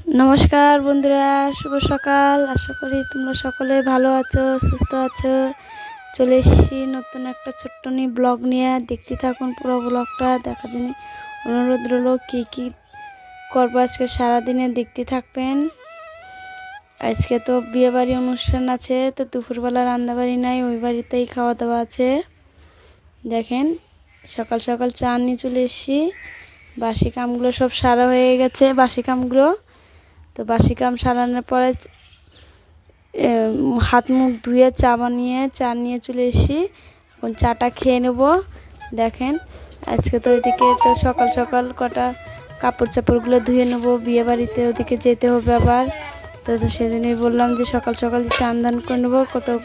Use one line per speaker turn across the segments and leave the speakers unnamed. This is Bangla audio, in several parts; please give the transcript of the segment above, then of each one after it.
নমস্কার বন্ধুরা, শুভ সকাল। আশা করি তোমরা সকলে ভালো আছো, সুস্থ আছো। চলে এসেছি নতুন একটা ছোট্ট ব্লগ নিয়ে। দেখতে থাকুন পুরো ব্লগটা। দেখার জন্য অনুরোধ রইল, কী করবো আজকে সারাদিনে দেখতে থাকবেন। আজকে তো বিয়েবাড়ি অনুষ্ঠান আছে, তো দুপুরবেলা রান্নাবাড়ি নাই, ওই বাড়িতেই খাওয়া দাওয়া আছে। দেখেন সকাল সকাল চা নিয়ে চলে এসেছি। বাসি কামগুলো সব সারা হয়ে গেছে, বাসি কামগুলো। তো বাসি কাম সারানোর পরে হাত মুখ ধুয়ে চা নিয়ে চলে এসেছি। এখন চাটা খেয়ে নেব। দেখেন আজকে তো ওইদিকে তো সকাল সকাল কটা কাপড় চাপড়গুলো ধুয়ে নেবো, বিয়ে বাড়িতে ওদিকে যেতে হবে আবার। তো সেদিনই বললাম যে সকাল সকাল চান দান করে নেবো।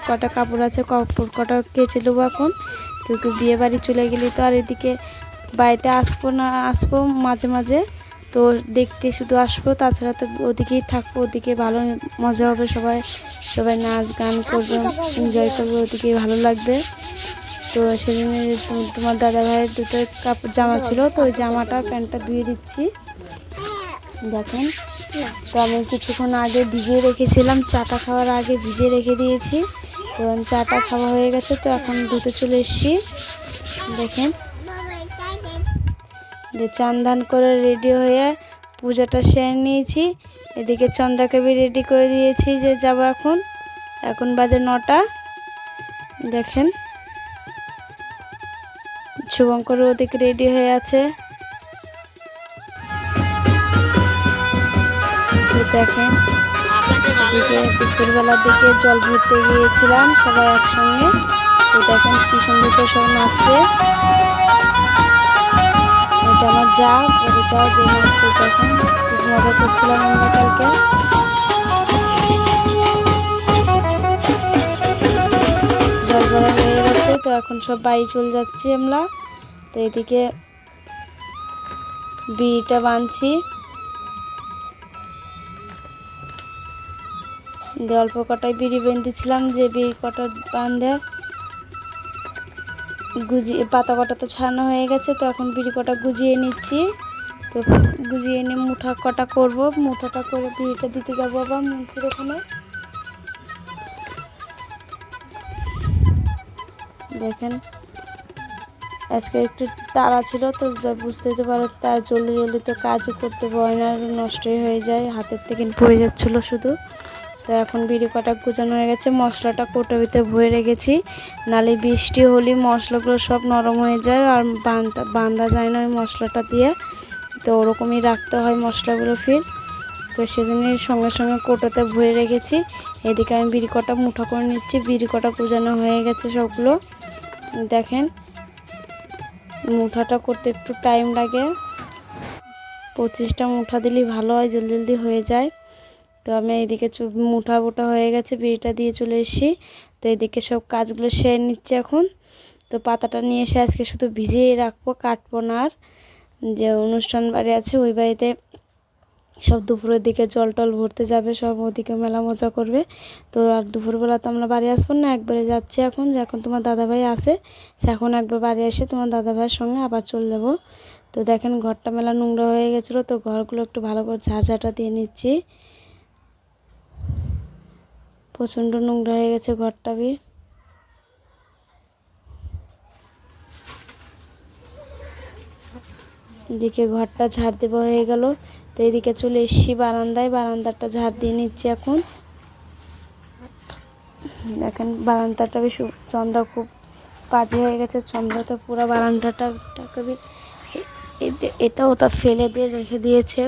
কটা কাপড় আছে, কাপড় কটা কেচে নেবো এখন। কিন্তু বিয়ে বাড়ি চলে গেলে তো আর এদিকে বাড়িতে আসবো মাঝে মাঝে, তো দেখতে শুধু আসবো, তাছাড়া তো ওদিকেই থাকবো। ওদিকে ভালো মজা হবে, সবাই নাচ গান করবে, এনজয় করবে, ওদিকেই ভালো লাগবে। তো সেদিন তোমার দাদা ভাইয়ের দুটো জামা ছিল, তো ওই জামাটা প্যান্টটা ধুয়ে দিচ্ছি। দেখেন তো আমি কিছুক্ষণ আগে ভিজিয়ে রেখেছিলাম, চাটা খাওয়ার আগে ভিজিয়ে রেখে দিয়েছি। তো চাটা খাওয়া হয়ে গেছে, তো এখন ধুতে চলে এসেছি। দেখেন চান দান করে রেডি হয়ে পূজাটা সেরে নিয়েছি। এদিকে চন্দ্রাকে রেডি করে দিয়েছি যে যাব এখন বাজে 9টা। দেখেন শুভঙ্কর ওদিকে রেডি হয়ে আছে। দেখেন এদিকে দুপুরবেলার দিকে জল ভরতে গিয়েছিলাম সবাই একসঙ্গে। তো দেখেন কি সুন্দর করে সব নাচছে। এটা আমার যা বড় যা যে নাচছে, দেখেন খুব মজা করছিলাম আমরা কালকে। জল ভরা হয়ে গেছে, তো এখন সব বাড়ি চলে যাচ্ছি আমরা। তো এদিকে বিড়িটা বাঁধছি। অল্প কটায় বিড়ি বেঁধেছিলাম, যে বিড়ি কটা বাঁধে গুজিয়ে পাতা কটা তো ছাড়ানো হয়ে গেছে। তো এখন বিড়ি কটা গুজিয়ে নিচ্ছি। তো গুজিয়ে নিয়ে মুঠা কটা করব, মুঠাটা করে বিড়িটা দিতে যাবো আবার মুন্সির ওখানে। দেখেন আজকে একটু তাড়া ছিল, তো বুঝতেই তো পারো, তার জলদি জলদি তো কাজও করতে পারে না, নষ্টই হয়ে যায়, হাতের থেকে পড়ে যাচ্ছিলো শুধু। তো এখন বিড়ি কটা গুজানো হয়ে গেছে। মশলাটা কোটোর ভিতরে ভরে রেখেছি, নালে বৃষ্টি হলে মশলাগুলো সব নরম হয়ে যায় আর বাঁধা যায় না ওই মশলাটা দিয়ে। তো ওরকমই রাখতে হয় মশলাগুলো ফির। তো সেদিনই সঙ্গে সঙ্গে কোটোতে ভরে রেখেছি। এদিকে আমি বিড়ি কটা মুঠা করে নিচ্ছি। বিড়ি কটা গুজানো হয়ে গেছে সবগুলো। দেখেন মুঠাটা করতে একটু টাইম লাগে, 25টা মুঠা দিলেই ভালো হয়, জলদি জলদি হয়ে যায়। তো আমি এইদিকে মুঠা বোটা হয়ে গেছে, বিড়িটা দিয়ে চলে এসেছি। তো এইদিকে সব কাজগুলো সেরে নিচ্ছে এখন। তো পাতাটা নিয়ে এসে আজকে শুধু ভিজিয়ে রাখবো, কাটবো না। আর যে অনুষ্ঠান বাড়ি আছে ওই বাড়িতে সব দুপুরের দিকে জল টল ভরতে যাবে, সব ওদিকে মেলা মজা করবে। তো আর দুপুরবেলা তো আমরা বাড়ি আসবো না, একবারে যাচ্ছি এখন। যখন তোমার দাদাভাই আসে, সে এখন একবার বাড়ি এসে তোমার দাদাভাইয়ের সঙ্গে আবার চলে যাবো। তো দেখেন ঘরটা মেলা নোংরা হয়ে গেছিলো, তো ঘরগুলো একটু ভালো করে ঝাড়ঝাঁটা দিয়ে নিচ্ছি। প্রচণ্ড নোংরা হয়ে গেছে ঘরটা। এদিকে ঘরটা ঝাড় দেওয়া হয়ে গেল। তো এদিকে চলে এসেছি বারান্দায়, বারান্দাটা ঝাড় দিয়ে নিচ্ছি এখন। দেখেন বারান্দাটা বেশ চন্দ্রা খুব বাজে হয়ে গেছে। চন্দ্রা তো পুরো বারান্দাটাকে এটা ওটা ফেলে দিয়ে রেখে দিয়েছে।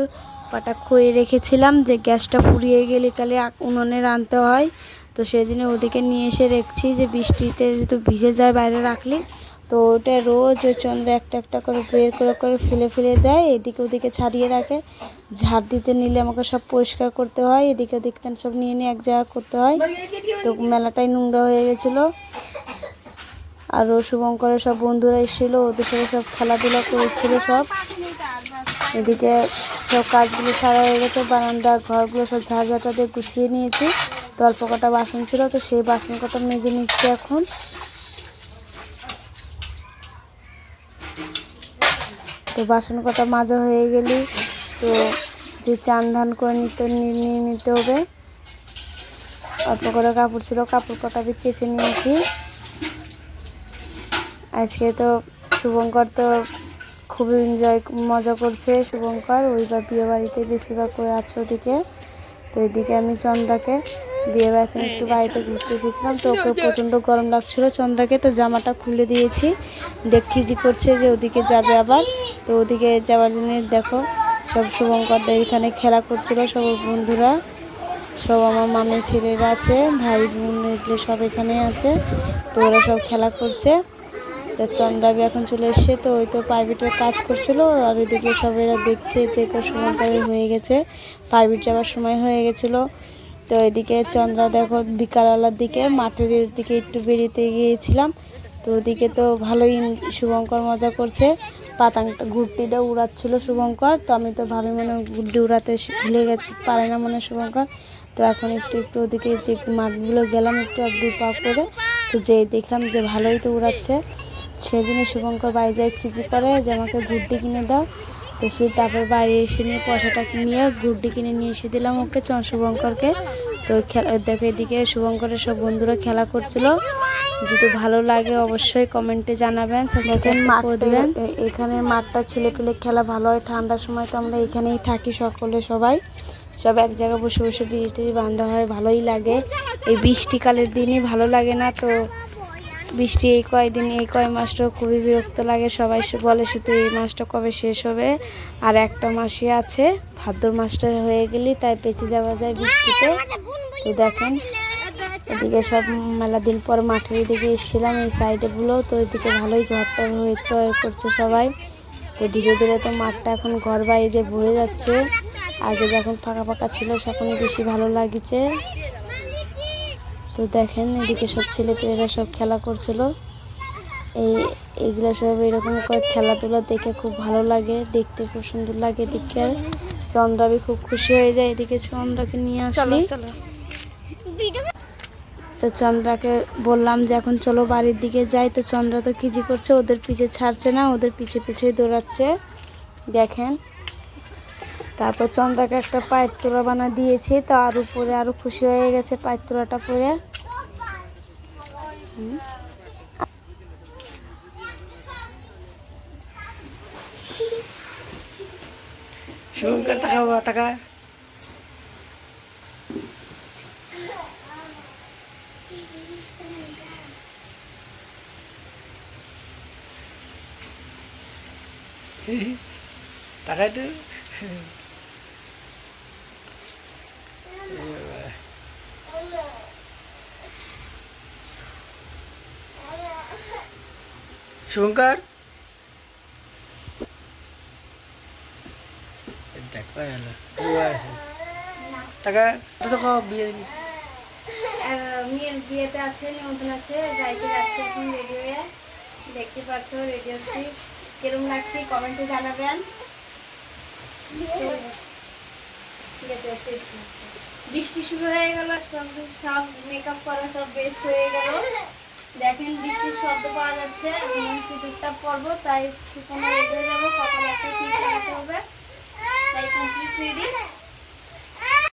কটা খয়ে রেখেছিলাম যে গ্যাসটা ফুরিয়ে গেলে তাহলে উনুনে রাঁধতে হয়। তো সেই জন্য ওদিকে নিয়ে এসে রেখেছি, যে বৃষ্টিতে যেহেতু ভিজে যায় বাইরে রাখলে। তো ওটা রোজ ওই চন্দ্রা একটা একটা করে বের করে ফেলে দেয়, এদিকে ওদিকে ছাড়িয়ে রাখে। ঝাড় দিতে নিলে আমাকে সব পরিষ্কার করতে হয়, এদিকে ওদিকটা সব নিয়ে এক জায়গা করতে হয়। তো মেলাটাই নোংরা হয়ে গেছিলো। আর শুভঙ্করের সব বন্ধুরা এসেছিলো, ওদের সাথে সব খেলাধুলা করেছিল সব। এদিকে সব কাজগুলো সারা হয়ে গেছে, বারান্দা ঘরগুলো সব ঝাড়ঝাঁটা দিয়ে গুছিয়ে নিয়েছি। তো অল্প কটা বাসন ছিল, তো সেই বাসন কটা মেজে নিচ্ছি এখন। তো বাসন কটা মাজা হয়ে গেলে তো যে চান ধান করে নিয়ে নিতে হবে। অল্প করে কাপড় ছিল, কাপড় কটা কেচে নিয়েছি। আজকে তো শুভঙ্কর তো খুবই মজা করছে। শুভঙ্কর ওইবার বিয়ে বাড়িতে বেশিরভাগ করে আছে ওদিকে। তো এদিকে আমি চন্দ্রাকে বিয়ে বাড়িতে একটু বাড়িতে ঘুরতে এসেছিলাম, তো ওকে প্রচণ্ড গরম লাগছিলো চন্দ্রাকে, তো জামাটা খুলে দিয়েছি। খিজি করছে যে ওদিকে যাবে আবার, তো ওদিকে যাওয়ার জন্য দেখো সব শুভঙ্করদের এখানে খেলা করছিল, সব বন্ধুরা, সব আমার মামির ছেলেরা আছে, ভাই বোন এগুলো সব এখানে আছে, তো ওরা সব খেলা করছে। তো চন্দ্রাবি এখন চলে এসছে, তো ওই তো প্রাইভেটের কাজ করছিল, আর এদিকে সব এরা দেখছে দেখে শুভঙ্করের হয়ে গেছে, প্রাইভেট যাওয়ার সময় হয়ে গেছিলো। তো এদিকে চন্দ্রা দেখো বিকালবেলার দিকে মাঠের দিকে একটু বেরিয়ে গিয়েছিলাম, তো ওদিকে তো ভালোই শুভঙ্কর মজা করছে, পাতাংটা ঘুরটিটা উড়াচ্ছিল শুভঙ্কর। তো আমি তো ভাবি মনে ঘুরটি উড়াতে ভুলে গেছি, পারে না মনে শুভঙ্কর। তো এখন একটু একটু ওদিকে যে মাঠগুলো গেলাম একটু এক দুই পা করে, তো যেই দেখলাম যে ভালোই তো উড়াচ্ছে, সেজন্য শুভঙ্কর বাড়ি যায় খিজি করে যে আমাকে ঘুরটি কিনে দাও। তো ফির তারপর বাড়ি এসে নিয়ে পয়সাটা নিয়ে ঘুরটি কিনে নিয়ে এসে দিলাম ওকে শুভঙ্করকে। তো দেখো এদিকে শুভঙ্করের সব বন্ধুরা খেলা করছিল। যদি ভালো লাগে অবশ্যই কমেন্টে জানাবেন, দেখেন মাঠ দেবেন। এখানে মাঠটা ছেলে পেলে খেলা ভালো হয়, ঠান্ডার সময় তো আমরা এখানেই থাকি সকলে, সবাই সব এক জায়গায় বসে বসে বিড়ি টিড়ি বাঁধা হয়, ভালোই লাগে। এই বৃষ্টিকালের দিনই ভালো লাগে না, তো বৃষ্টি এই কয়দিন এই কয় মাসটাও খুবই বিরক্ত লাগে। সবাই বলে শুধু এই মাসটা কবে শেষ হবে, আর একটা মাসই আছে, ভাদ্র মাসটা হয়ে গেলে তাই বেঁচে যাওয়া যায় বৃষ্টিতে। তো দেখেন এদিকে সব মেলা দিন পর মাঠের দিকে এসেছিলাম, এই সাইডেগুলো, তো এদিকে ভালোই ঘরটা তৈরি করছে সবাই। তো ধীরে ধীরে তো মাঠটা এখন ঘর বাড়ি দিয়ে ভরে যাচ্ছে, আগে যখন ফাঁকা ফাঁকা ছিল সেখন বেশি ভালো লাগছে। তো দেখেন এদিকে সব ছেলেপেলেরা সব খেলা করছিল, এইগুলো সব এরকম করে খেলাধুলা দেখে খুব ভালো লাগে, দেখতে খুব সুন্দর লাগে। এদিকে চন্দ্রাবি খুব খুশি হয়ে যায়, এদিকে চন্দ্রাকে নিয়ে আসলি। তো চন্দ্রাকে বললাম যে এখন চলো বাড়ির দিকে যাই, তো চন্দ্রা তো কিজি করছে, ওদের পিছে ছাড়ছে না, ওদের পিছে পিছিয়ে দৌড়াচ্ছে দেখেন। তারপর চন্দ্রাকে একটা পায়ের তোড়া বানা দিয়েছি, তো আর উপরে আরো খুশি হয়ে গেছে পায়ের তোড়াটা পরে।
শুভঙ্কর টাকা বাবা টাকা টাকা একটু শুভঙ্কর দেখো টাকা তো বিয়ে
মেয়ের বিয়েতে আছে, নিমন্ত্রণ আছে, যাইতে যাচ্ছে এখন রেডি হয়ে, দেখতে পাচ্ছ রেডি হচ্ছি, কিরম লাগছে কমেন্টে জানাবেন। বৃষ্টি শুরু হয়ে গেল, সব মেকআপ করা সব বেস্ট হয়ে গেল, দেখেন বৃষ্টির শব্দ পাওয়া যাচ্ছে। এখন শীতের পরবো, তাই শুকনো রেডি হয়ে যাবো, কপালে একটা টিপ লাগাতে হবে, তাই কমপ্লিট রেডি।